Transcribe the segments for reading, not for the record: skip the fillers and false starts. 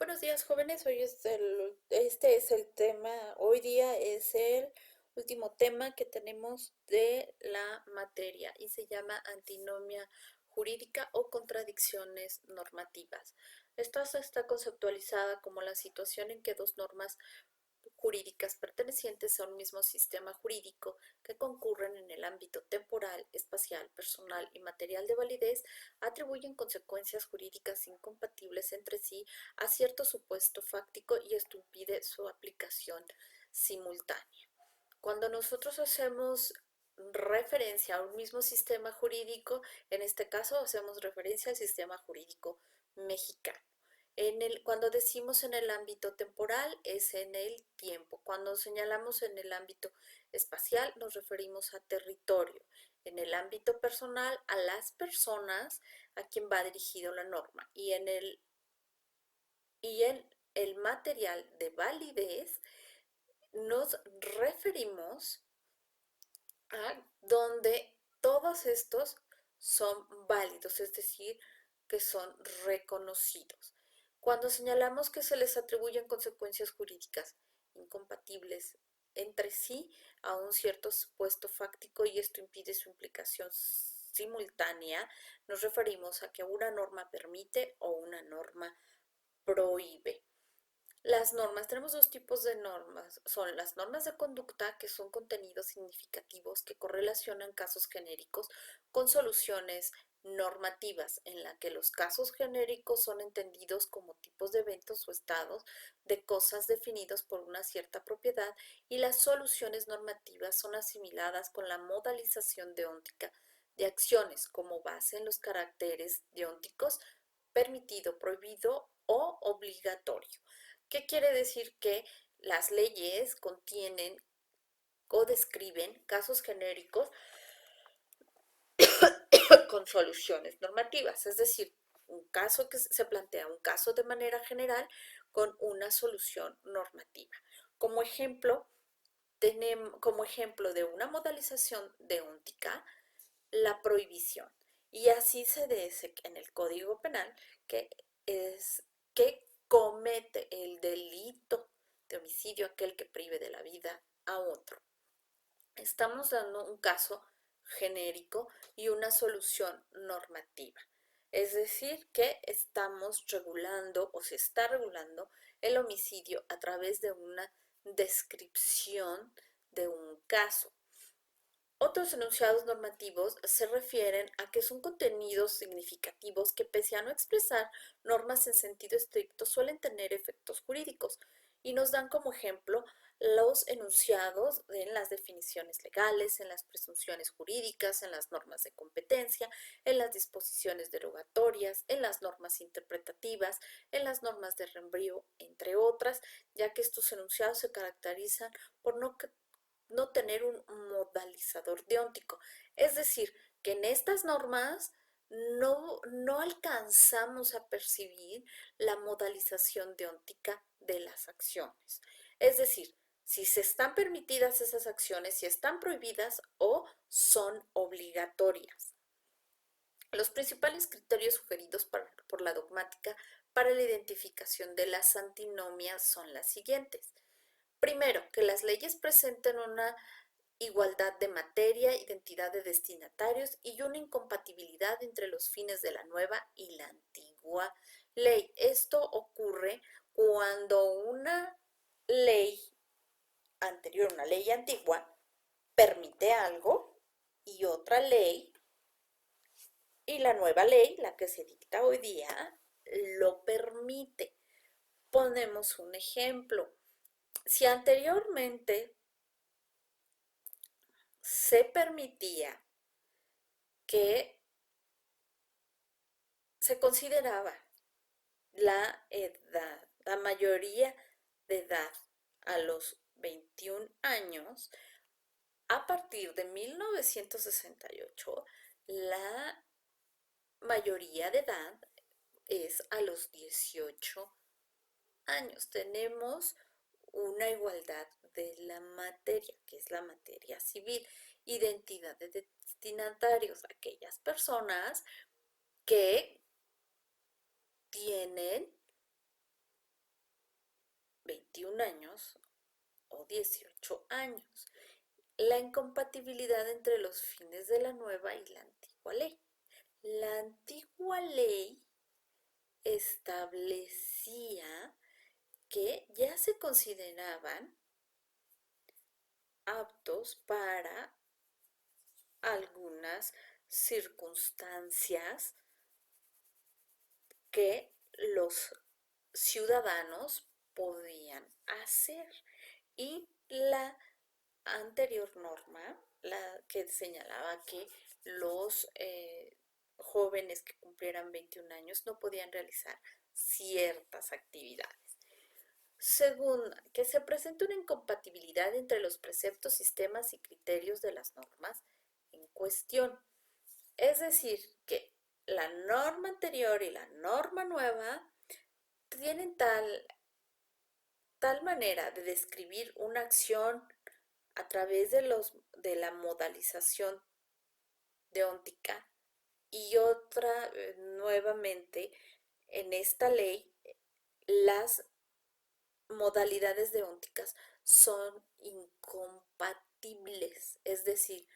Buenos días, jóvenes. Este es el tema, hoy día es el último tema que tenemos de la materia y se llama antinomia jurídica o contradicciones normativas. Esta está conceptualizada como la situación en que dos normas jurídicas pertenecientes a un mismo sistema jurídico que concurren en el ámbito temporal, espacial, personal y material de validez atribuyen consecuencias jurídicas incompatibles entre sí a cierto supuesto fáctico y esto impide su aplicación simultánea. Cuando nosotros hacemos referencia a un mismo sistema jurídico, en este caso hacemos referencia al sistema jurídico mexicano. Cuando decimos en el ámbito temporal es en el tiempo. Cuando señalamos en el ámbito espacial nos referimos a territorio. En el ámbito personal a las personas a quien va dirigido la norma. Y en el material de validez nos referimos a donde todos estos son válidos, es decir, que son reconocidos. Cuando señalamos que se les atribuyen consecuencias jurídicas incompatibles entre sí a un cierto supuesto fáctico y esto impide su implicación simultánea, nos referimos a que una norma permite o una norma prohíbe. Las normas, tenemos dos tipos de normas, son las normas de conducta, que son contenidos significativos que correlacionan casos genéricos con soluciones normativas, en la que los casos genéricos son entendidos como tipos de eventos o estados de cosas definidos por una cierta propiedad y las soluciones normativas son asimiladas con la modalización deóntica de acciones como base en los caracteres deónticos permitido, prohibido o obligatorio. ¿Qué quiere decir? Que las leyes contienen o describen casos genéricos con soluciones normativas, es decir, un caso que se plantea un caso de manera general con una solución normativa. Como ejemplo, como ejemplo de una modalización deóntica, la prohibición. Y así se dice en el Código Penal que es que comete el delito de homicidio aquel que prive de la vida a otro. Estamos dando un caso genérico y una solución normativa. Es decir, que estamos regulando o se está regulando el homicidio a través de una descripción de un caso. Otros enunciados normativos se refieren a que son contenidos significativos que, pese a no expresar normas en sentido estricto, suelen tener efectos jurídicos y nos dan como ejemplo los enunciados en las definiciones legales, en las presunciones jurídicas, en las normas de competencia, en las disposiciones derogatorias, en las normas interpretativas, en las normas de reempleo, entre otras, ya que estos enunciados se caracterizan por no tener un modalizador deóntico. Es decir, que en estas normas no alcanzamos a percibir la modalización deóntica de las acciones. Es decir, si se están permitidas esas acciones, si están prohibidas o son obligatorias. Los principales criterios sugeridos por la dogmática para la identificación de las antinomias son las siguientes. Primero, que las leyes presenten una igualdad de materia, identidad de destinatarios y una incompatibilidad entre los fines de la nueva y la antigua ley. Esto ocurre cuando una ley anterior, una ley antigua, permite algo y otra ley, y la nueva ley, la que se dicta hoy día, lo permite. Ponemos un ejemplo. Si anteriormente se permitía que se consideraba la edad, la mayoría de edad a los 21 años, a partir de 1968, la mayoría de edad es a los 18 años. Tenemos una igualdad de la materia, que es la materia civil, identidad de destinatarios, aquellas personas que tienen 21 años o 18 años. La incompatibilidad entre los fines de la nueva y la antigua ley. La antigua ley establecía que ya se consideraban aptos para algunas circunstancias que los ciudadanos podían hacer. Y la anterior norma, la que señalaba que los jóvenes que cumplieran 21 años no podían realizar ciertas actividades. Segunda, que se presenta una incompatibilidad entre los preceptos, sistemas y criterios de las normas en cuestión. Es decir, que la norma anterior y la norma nueva tienen tal manera de describir una acción a través de la modalización deóntica y otra nuevamente en esta ley las modalidades deónticas son incompatibles, es decir,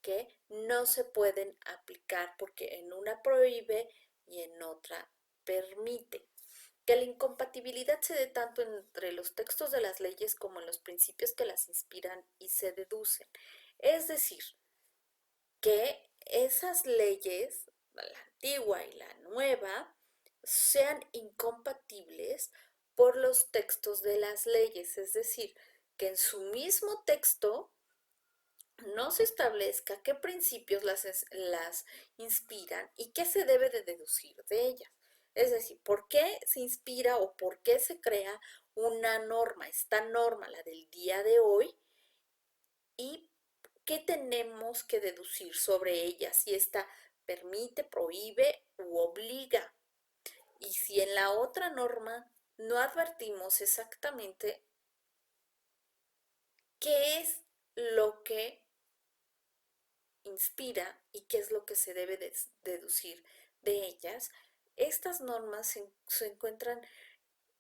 que no se pueden aplicar porque en una prohíbe y en otra permite. Que la incompatibilidad se dé tanto entre los textos de las leyes como en los principios que las inspiran y se deducen. Es decir, que esas leyes, la antigua y la nueva, sean incompatibles por los textos de las leyes, es decir, que en su mismo texto no se establezca qué principios las inspiran y qué se debe de deducir de ellas. Es decir, por qué se inspira o por qué se crea una norma, esta norma, la del día de hoy, y qué tenemos que deducir sobre ella, si esta permite, prohíbe u obliga. Y si en la otra norma no advertimos exactamente qué es lo que inspira y qué es lo que se debe deducir de ellas, estas normas se encuentran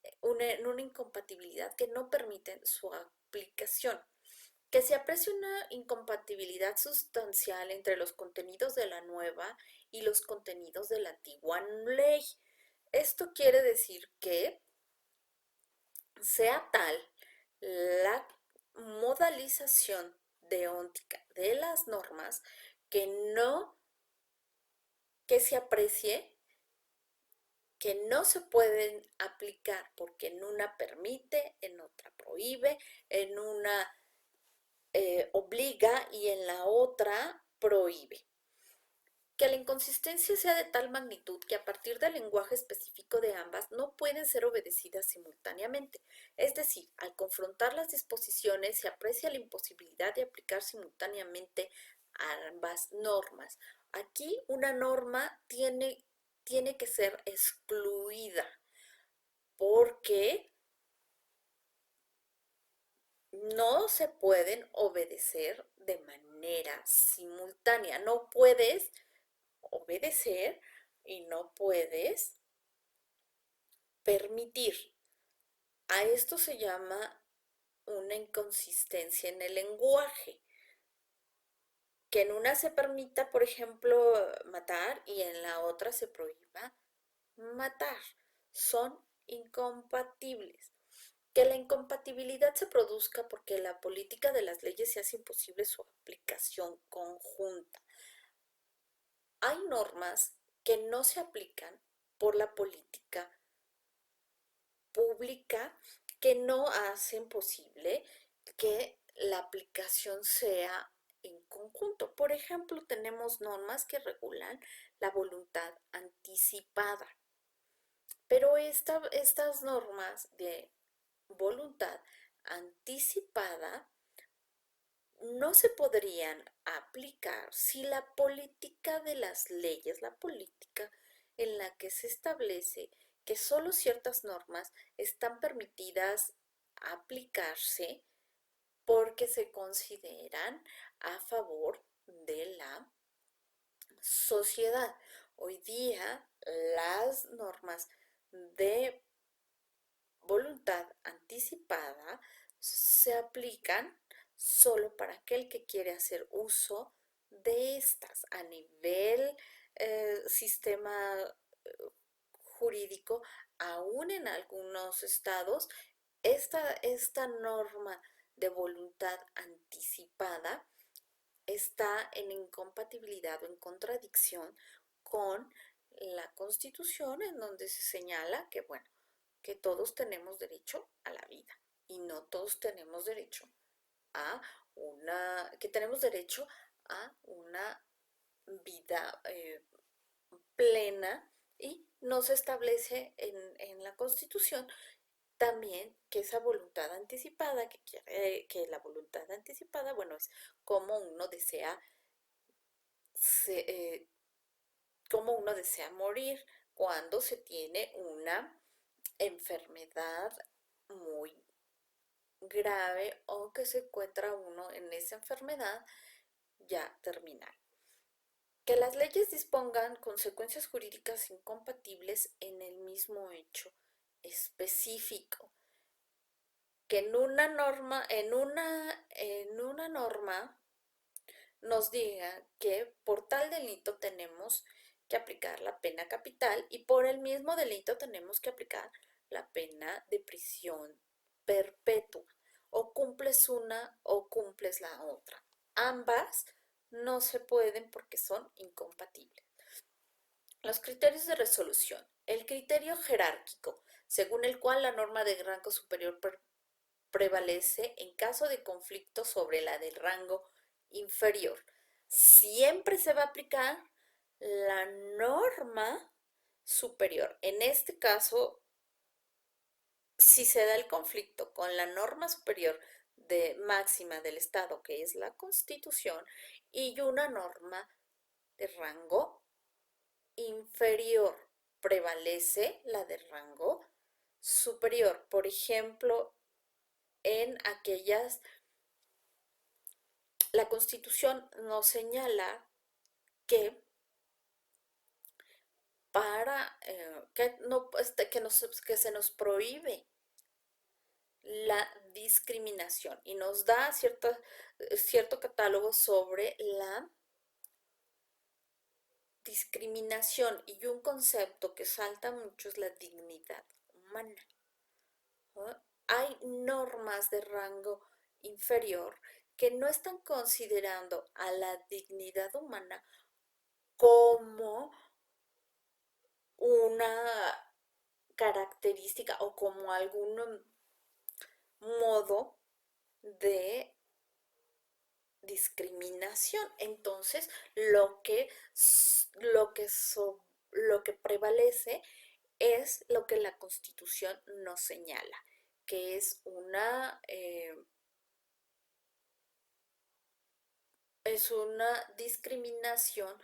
en una incompatibilidad que no permiten su aplicación. Que se aprecia una incompatibilidad sustancial entre los contenidos de la nueva y los contenidos de la antigua ley. Esto quiere decir que sea tal la modalización deóntica de las normas que no, que se aprecie que no se pueden aplicar porque en una permite, en otra prohíbe, en una obliga y en la otra prohíbe. Que la inconsistencia sea de tal magnitud que a partir del lenguaje específico de ambas no pueden ser obedecidas simultáneamente. Es decir, al confrontar las disposiciones se aprecia la imposibilidad de aplicar simultáneamente ambas normas. Aquí una norma tiene que ser excluida porque no se pueden obedecer de manera simultánea. No puedes obedecer y no puedes permitir. A esto se llama una inconsistencia en el lenguaje. Que en una se permita, por ejemplo, matar y en la otra se prohíba matar. Son incompatibles. Que la incompatibilidad se produzca porque la política de las leyes se hace imposible su aplicación conjunta. Hay normas que no se aplican por la política pública que no hacen posible que la aplicación sea en conjunto. Por ejemplo, tenemos normas que regulan la voluntad anticipada, pero estas normas de voluntad anticipada no se podrían aplicar si la política de las leyes, la política en la que se establece que solo ciertas normas están permitidas aplicarse porque se consideran a favor de la sociedad. Hoy día las normas de voluntad anticipada se aplican solo para aquel que quiere hacer uso de estas a nivel sistema jurídico. Aún en algunos estados, esta norma de voluntad anticipada está en incompatibilidad o en contradicción con la Constitución, en donde se señala que, bueno, que todos tenemos derecho a la vida y no todos tenemos derecho a que tenemos derecho a una vida plena, y no se establece en la Constitución también que esa voluntad anticipada, que la voluntad anticipada, bueno, es como uno desea, se, como uno desea morir cuando se tiene una enfermedad muy grave o que se encuentra uno en esa enfermedad ya terminal. Que las leyes dispongan consecuencias jurídicas incompatibles en el mismo hecho específico. Que en una norma, en una norma nos diga que por tal delito tenemos que aplicar la pena capital y por el mismo delito tenemos que aplicar la pena de prisión perpetua. O cumples una o cumples la otra. Ambas no se pueden porque son incompatibles. Los criterios de resolución. El criterio jerárquico, según el cual la norma de rango superior prevalece en caso de conflicto sobre la del rango inferior. Siempre se va a aplicar la norma superior. En este caso, si se da el conflicto con la norma superior de máxima del Estado, que es la Constitución, y una norma de rango inferior, prevalece la de rango superior. Por ejemplo, en aquellas, la Constitución nos señala que para que, no, que se nos prohíbe la discriminación y nos da cierto catálogo sobre la discriminación, y un concepto que salta mucho es la dignidad humana, ¿no? Hay normas de rango inferior que no están considerando a la dignidad humana como una característica o como algún modo de discriminación. Entonces, lo que, lo que prevalece es lo que la Constitución nos señala, que es una discriminación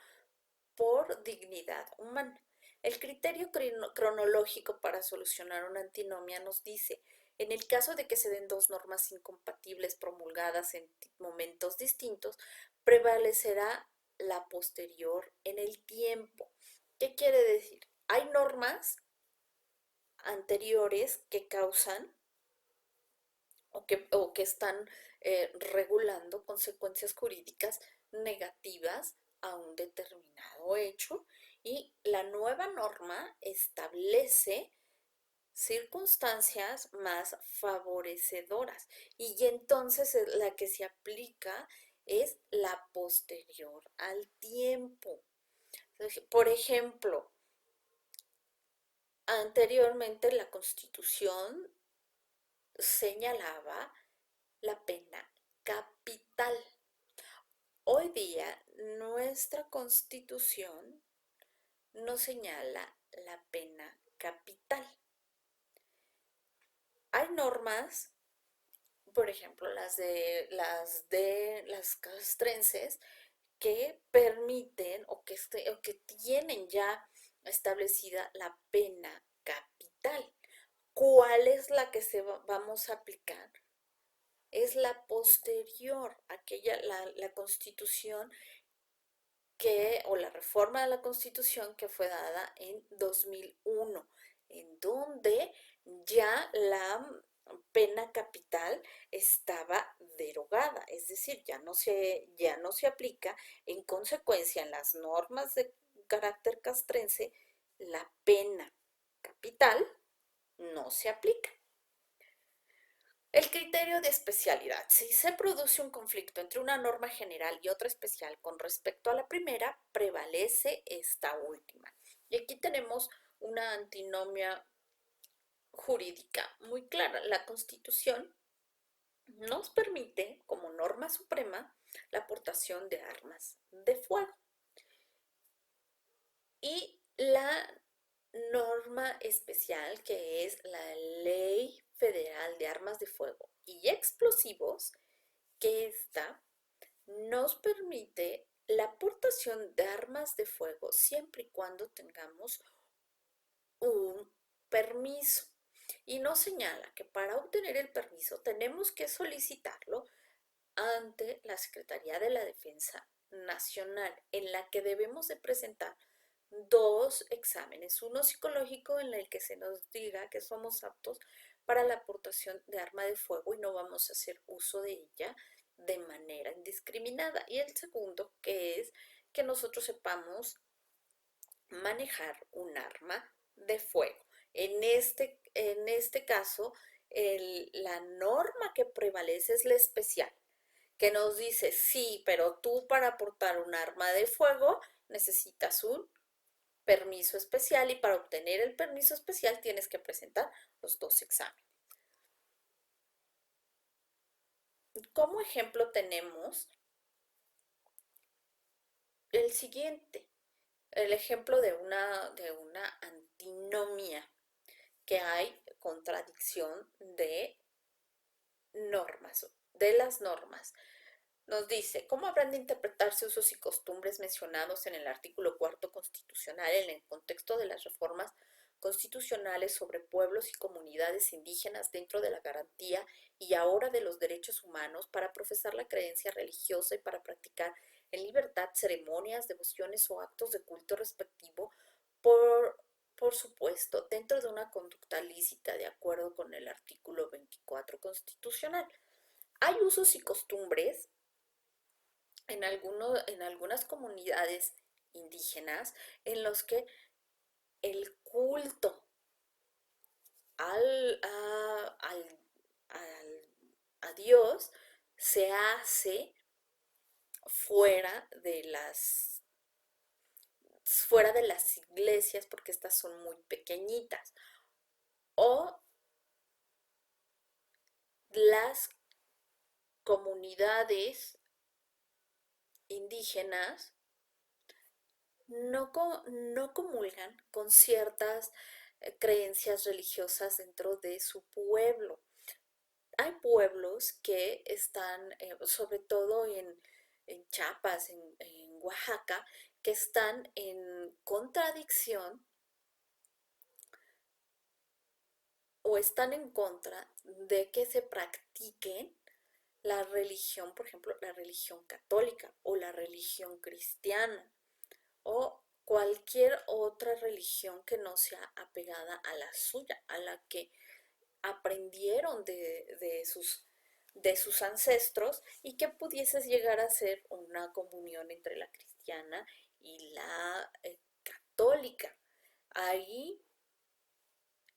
por dignidad humana. El criterio cronológico para solucionar una antinomia nos dice: en el caso de que se den dos normas incompatibles promulgadas en momentos distintos, prevalecerá la posterior en el tiempo. ¿Qué quiere decir? Hay normas anteriores que causan o que están regulando consecuencias jurídicas negativas a un determinado hecho, y la nueva norma establece circunstancias más favorecedoras, y entonces la que se aplica es la posterior al tiempo. Por ejemplo, anteriormente la Constitución señalaba la pena capital. Hoy día nuestra Constitución no señala la pena capital. Hay normas, por ejemplo, las castrenses, que permiten o que tienen ya establecida la pena capital. ¿Cuál es la que vamos a aplicar? Es la posterior, la Constitución o la reforma de la Constitución que fue dada en 2001, en donde ya la pena capital estaba derogada, es decir, ya no se aplica. En consecuencia, en las normas de carácter castrense, la pena capital no se aplica. El criterio de especialidad. Si se produce un conflicto entre una norma general y otra especial con respecto a la primera, prevalece esta última. Y aquí tenemos una antinomia jurídica muy clara. La Constitución nos permite, como norma suprema, la aportación de armas de fuego. Y la norma especial, que es la Ley Federal de Armas de Fuego y Explosivos, que esta nos permite la aportación de armas de fuego siempre y cuando tengamos un permiso. Y nos señala que para obtener el permiso tenemos que solicitarlo ante la Secretaría de la Defensa Nacional, en la que debemos de presentar dos exámenes, uno psicológico en el que se nos diga que somos aptos para la aportación de arma de fuego y no vamos a hacer uso de ella de manera indiscriminada, y el segundo, que es que nosotros sepamos manejar un arma de fuego. En este caso, la norma que prevalece es la especial, que nos dice, sí, pero tú para portar un arma de fuego necesitas un permiso especial y para obtener el permiso especial tienes que presentar los dos exámenes. Como ejemplo tenemos el siguiente, el ejemplo de una antinomia, que hay contradicción de normas, de las normas. Nos dice, ¿cómo habrán de interpretarse usos y costumbres mencionados en el artículo 4 constitucional en el contexto de las reformas constitucionales sobre pueblos y comunidades indígenas dentro de la garantía y ahora de los derechos humanos para profesar la creencia religiosa y para practicar en libertad ceremonias, devociones o actos de culto respectivo por supuesto, dentro de una conducta lícita de acuerdo con el artículo 24 constitucional? Hay usos y costumbres en algunas comunidades indígenas en los que el culto al, a, al- a Dios se hace fuera de fuera de las iglesias porque estas son muy pequeñitas, o las comunidades indígenas no comulgan con ciertas creencias religiosas dentro de su pueblo. Hay pueblos que están, sobre todo en Chiapas, en Oaxaca, que están en contradicción o están en contra de que se practiquen la religión, por ejemplo, la religión católica o la religión cristiana o cualquier otra religión que no sea apegada a la suya, a la que aprendieron de sus ancestros, y que pudieses llegar a ser una comunión entre la cristiana y la católica. Ahí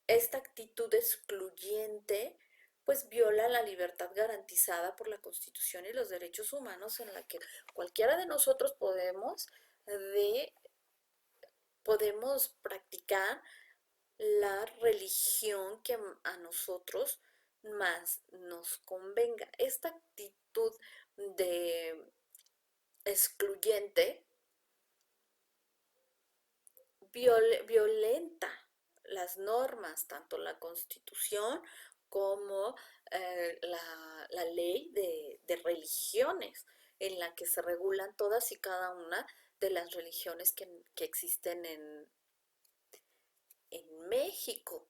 esta actitud excluyente pues viola la libertad garantizada por la Constitución y los derechos humanos, en la que cualquiera de nosotros podemos practicar la religión que a nosotros más nos convenga. Esta actitud de excluyente violenta las normas, tanto la Constitución como la ley de religiones, en la que se regulan todas y cada una de las religiones que existen en México.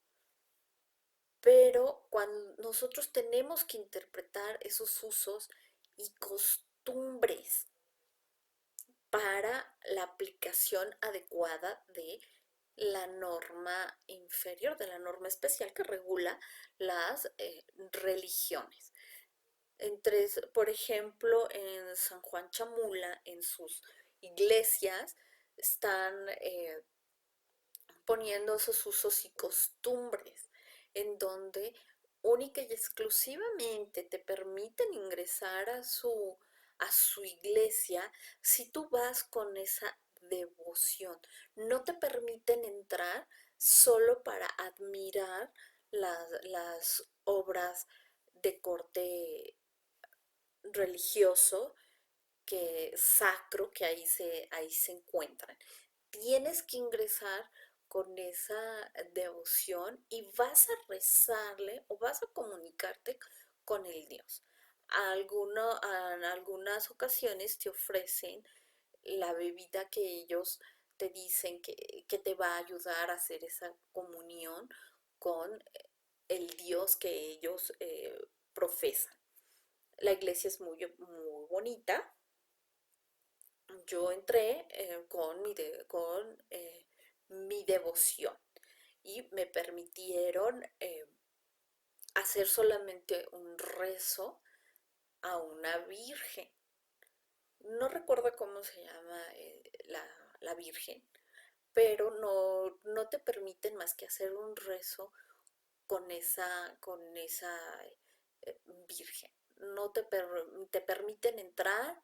Pero cuando nosotros tenemos que interpretar esos usos y costumbres para la aplicación adecuada de la norma inferior, de la norma especial que regula las religiones. Por ejemplo, en San Juan Chamula, en sus iglesias, están poniendo esos usos y costumbres, en donde única y exclusivamente te permiten ingresar a su iglesia si tú vas con esa devoción. No te permiten entrar solo para admirar las obras de corte religioso, que sacro, que ahí se encuentran. Tienes que ingresar con esa devoción y vas a rezarle o vas a comunicarte con el Dios. En algunas ocasiones te ofrecen la bebida que ellos te dicen que te va a ayudar a hacer esa comunión con el Dios que ellos profesan. La iglesia es muy bonita. Yo entré con mi devoción y me permitieron hacer solamente un rezo a una virgen. No recuerdo cómo se llama la virgen, pero no te permiten más que hacer un rezo con esa virgen. No te permiten entrar,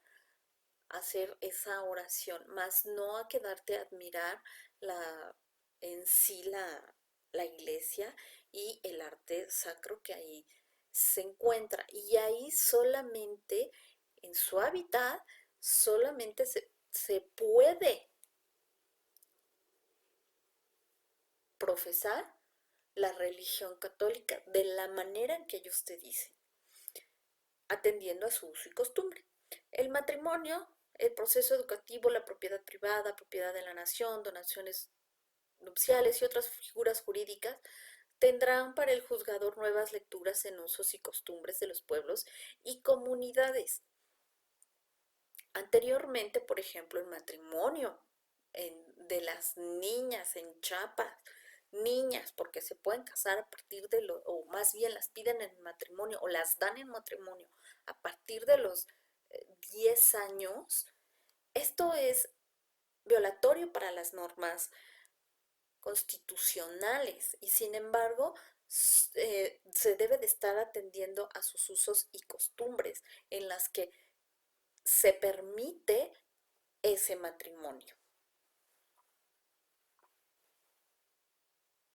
hacer esa oración, más no a quedarte a admirar la, en sí la iglesia y el arte sacro que ahí se encuentra. Y ahí solamente, en su hábitat, solamente se puede profesar la religión católica de la manera en que ellos te dicen, atendiendo a su uso y costumbre. El matrimonio, el proceso educativo, la propiedad privada, propiedad de la nación, donaciones nupciales y otras figuras jurídicas tendrán para el juzgador nuevas lecturas en usos y costumbres de los pueblos y comunidades. Anteriormente, por ejemplo, el matrimonio de las niñas en Chiapas, niñas, porque se pueden casar a partir de o más bien las piden en matrimonio o las dan en matrimonio a partir de los 10 años. Esto es violatorio para las normas constitucionales y sin embargo se debe de estar atendiendo a sus usos y costumbres en las que se permite ese matrimonio.